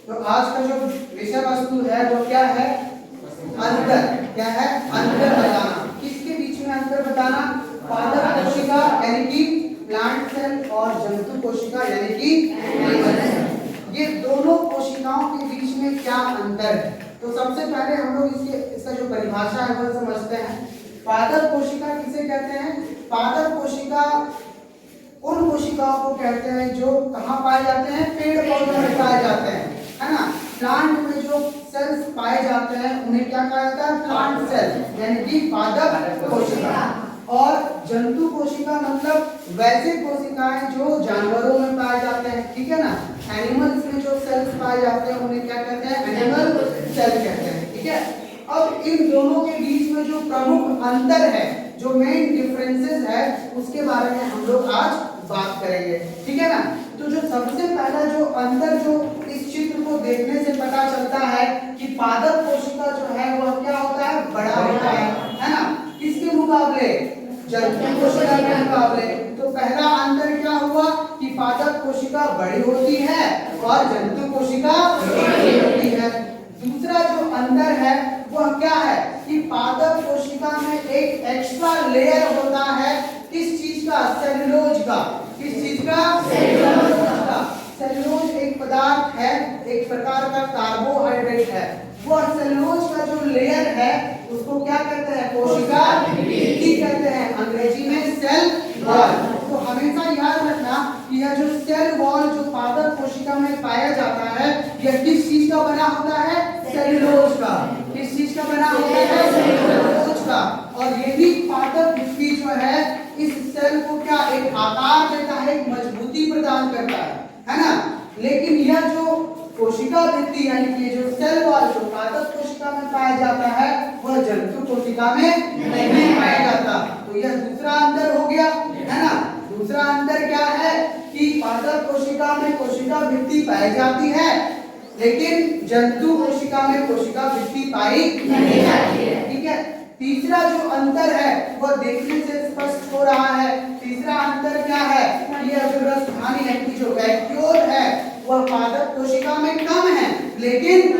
तो आज का जो विषय वस्तु है वो क्या है? अंतर। क्या है? अंतर बताना। किसके बीच में अंतर बताना? पादप कोशिका यानी कि प्लांट सेल और जंतु कोशिका यानी कि एनिमल सेल। ये दोनों कोशिकाओं के बीच में क्या अंतर है? तो सबसे पहले हम लोग इसका जो परिभाषा है वो समझते हैं। पादप कोशिका किसे कहते हैं? पादप कोशिका उन कोशिकाओं को कहते हैं जो कहाँ पाए जाते हैं? पेड़ पौधों में पाए जाते हैं, है ना। प्लांट में जो सेल्स पाए जाते हैं उन्हें क्या कहा जाता है? प्लांट सेल यानी कि पादप कोशिका। और जंतु कोशिका मतलब वैसे कोशिकाएं जो जानवरों में पाए जाते हैं, ठीक है ना। एनिमल्स में जो सेल्स पाए जाते हैं उन्हें क्या कहते हैं? एनिमल सेल कहते हैं, ठीक है। अब इन दोनों के बीच में जो प्रमुख अंतर है, जो मेन डिफरेंसेस है, उसके बारे में हम लोग आज बात करेंगे, ठीक है ना। तो जो सबसे पहला जो अंतर जो इस चित्र को देखने से पता चलता है कि पादप कोशिका जो है वह क्या होता है? बड़ा होता है ना। किसके मुकाबले? जंतु कोशिका के मुकाबले। तो पहला अंतर क्या हुआ कि पादप कोशिका बड़ी होती है और जंतु कोशिका छोटी होती है। दूसरा जो अंतर है वह क्या है कि पादप कोशिका में एक एक्स्ट्रा लेयर होता है। किस चीज का? सेलुलोज का। किस चीज का? सेलुलोज का। सेलुलोज एक पदार्थ है, एक प्रकार का कार्बोहाइड्रेट है। वह सेलुलोज का जो लेयर है उसको क्या कहते हैं? कोशिका भित्ति कहते हैं, अंग्रेजी में सेल वॉल। तो हमेशा याद रखना कि यह जो सेल वॉल जो पादप कोशिका में पाया जाता है यह किस चीज का बना होता है? सेलुलोज का। किस चीज का बना होता है? सेलुलोज का। और यही पादप भित्ति जो है इस सेल को क्या एक आकार देता है, एक मजबूती प्रदान करता है ना। लेकिन यह जो कोशिका भित्ति यानी कि जो सेल वॉल जो पादप कोशिका में पाया जाता है वह जंतु कोशिका में नहीं पाया जाता। तो यह दूसरा अंतर हो गया, है ना। दूसरा अंतर क्या है कि पादप कोशिका में कोशिका भित्ति पाई जाती है लेकिन जंतु कोशिका में कोशिका भित्ति पाई नहीं जाती है, ठीक है। तीसरा जो अंतर है वह देखने से स्पष्ट हो रहा है। तीसरा अंतर क्या है? यह जो रसधानी यानी कि जो वैक्यूल है वह पादप कोशिका में कम है लेकिन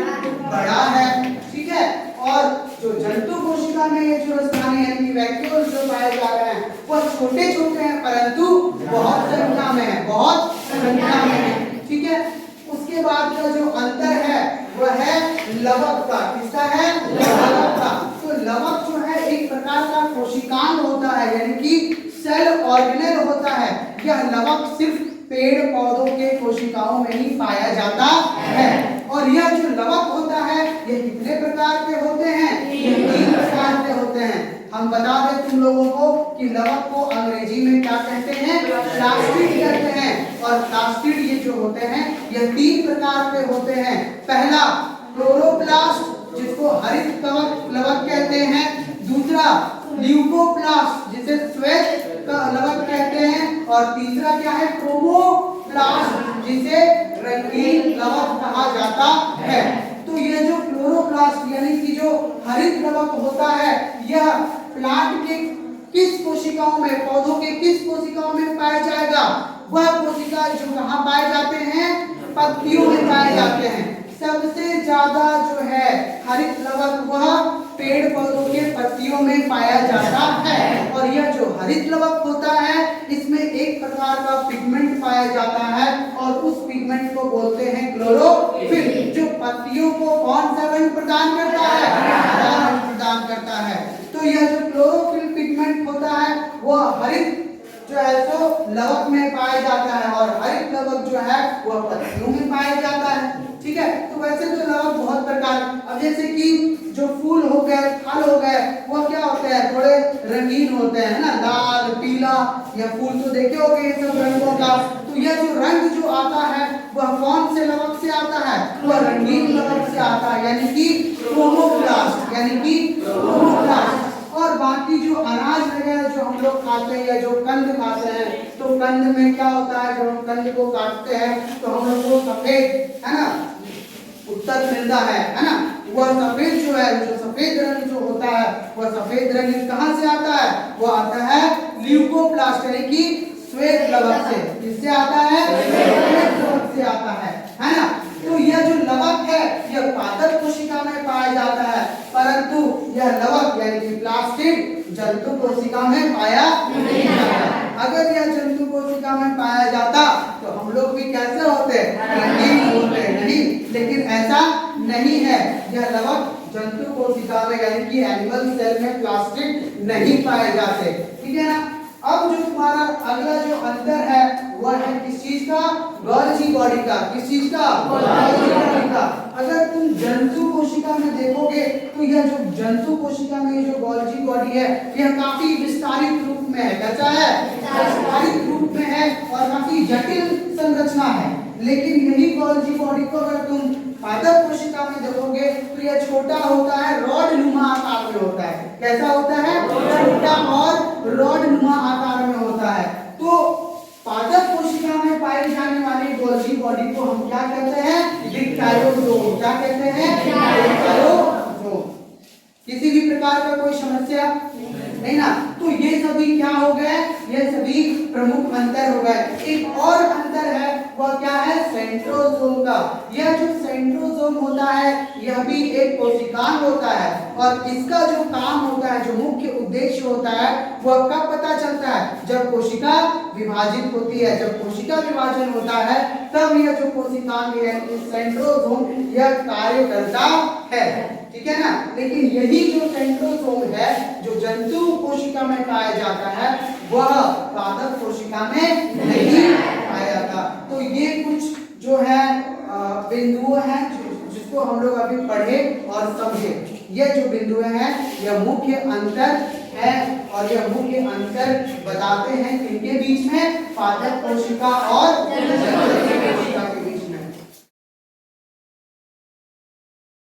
बड़ा है, ठीक है। और जो जंतु कोशिका में ये जो रसधानी यानी कि वैक्यूल जो पाए जा रहे हैं वह छोटे छोटे हैं परंतु बहुत संख्या में है, बहुत संख्या में है, ठीक है। उसके बाद का जो अंतर है वह है लवक का। किसका है? लवक का। तो लवक जो है एक प्रकार का कोशिकांग होता है यानी कि सेल ऑर्गेनेल होता है। यह लवक सिर्फ पेड़ पौधों के कोशिकाओं में ही पाया जाता है। और यह जो लवक होता है ये कितने प्रकार के होते हैं? ये 3 प्रकार के होते हैं। हम बता दें तुम लोगों को कि लवक को अंग्रेजी में क्या कहते हैं? प्लास्टिड कहते हैं। और प्लास्टिड ये जो होते हैं यह 3 प्रकार के होते हैं। पहला क्लोरोप्लास्ट जिसको हरित लवक कहते हैं। दूसरा ल्यूकोप्लास्ट जिसे श्वेत लवक कहते हैं। और तीसरा क्या है? क्रोमोप्लास्ट जिसे रंगीन लवक कहा जाता है। तो यह जो क्लोरोप्लास्ट यानी कि जो हरित लवक होता है यह प्लांट के किस कोशिकाओं में, पौधों के किस कोशिकाओं में पाया जाएगा? वह कोशिका जो कहाँ पाए जाते हैं? पत्तियों में पाए जाते हैं। सबसे ज्यादा जो है हरित लवक वह पेड़ पौधों के पत्तियों में पाया जाता है। और यह जो हरित लवक होता है इसमें एक प्रकार का पिगमेंट पाया जाता है और उस पिगमेंट को बोलते हैं क्लोरोफिल, जो पत्तियों को कौन सा रंग प्रदान करता है? हरा रंग प्रदान करता है। तो यह जो क्लोरोफिल पिगमेंट होता है वह हरित जो है सो लवक में पाया जाता है और हरित लवक जो है वह पत्तियों में पाया जाता है, ठीक है। तो वैसे तो लवक बहुत प्रकार, अब जैसे कि जो फूल हो गए, फल हो गए, वह क्या होते हैं? थोड़े रंगीन होते हैं ना, लाल पीला, या फूल तो देखे होंगे ये सब रंगों का। तो यह जो रंग जो आता है वह कौन से लवक से आता है? वह रंगीन लवक से आता है यानी कि क्रोमोप्लास्ट, यानी कि क्रोमोप्लास्ट। और बाकी जो अनाज वगैरह जो हम लोग खाते हैं या जो कंद खाते हैं तो कंद में क्या होता है? जब हम कंद को काटते हैं तो हम लोग को सफेद, है ना, उत्तर मिलता है ना। वह सफेद जो है, जो सफेद रंग जो होता है वह सफेद रंग कहाँ से आता है? वह आता है ल्यूकोप्लास्ट यानी कि श्वेत लवक से। किससे आता है? श्वेत लवक से आता है ना। तो तो यह जो लवक है यह पादप कोशिका में पाया जाता है, परंतु यह लवक यानी कि प्लास्टिड जंतु कोशिका में पाया नहीं जाता। अगर यह जंतु कोशिका में पाया जाता तो हम लोग भी कैसे होते, रंगीन होते, नहीं, लेकिन ऐसा नहीं है। यह लवक जंतु कोशिका में यानी कि एनिमल सेल में प्लास्टिड नहीं पाए जाते, ठीक है ना। अब जो तुम्हारा अगला जो अंतर है वह है किस चीज का, गोल्जी बॉडी का। किस चीज का, गोल्जी बॉडी का। अगर तुम जंतु कोशिका में देखोगे तो यह जो जंतु कोशिका में जो गोल्जी बॉडी है यह काफी विस्तारित रूप में है। कैसा है, विस्तारित रूप में है और काफी जटिल संरचना है। लेकिन यही गोल्जी बॉडी को अगर तुम पादप कोशिका में देखोगे तो यह छोटा होता है, रॉड नुमा आकार में होता है। कैसा होता है, छोटा और रॉड नुमा आकार में होता है। तो पादप कोशिका में पाई जाने वाली गोल्जी बॉडी को हम क्या कहते हैं, डिप्टेरोजोम। क्या कहते हैं, डिप्टेरोजोम। किसी भी प्रकार का कोई समस्या नहीं ना। तो ये सभी क्या हो गए, ये सभी प्रमुख अंतर हो गए। एक और अंतर है वह क्या है, सेंट्रोजोम का। यह जो सेंट्रोजोम होता है यह भी एक कोशिकांग होता है और इसका जो काम होता है, जो मुख्य उद्देश्य होता है वह कब पता चलता है, जब कोशिका विभाजित होती है। जब कोशिका विभाजन होता है तब यह जो कोशिकांग है सेंट्रोजोम यह कार्य करता है, ठीक है ना। लेकिन यही जो सेंट्रोजोम है जो जंतु कोशिका में पाया जाता है वह पादप कोशिका में नहीं पाया जाता। तो ये कुछ जो है बिंदु हैं जिसको हम लोग अभी पढ़े और समझे। ये जो बिंदु हैं यह मुख्य अंतर है और यह मुख्य अंतर बताते हैं किनके बीच में, पादप कोशिका और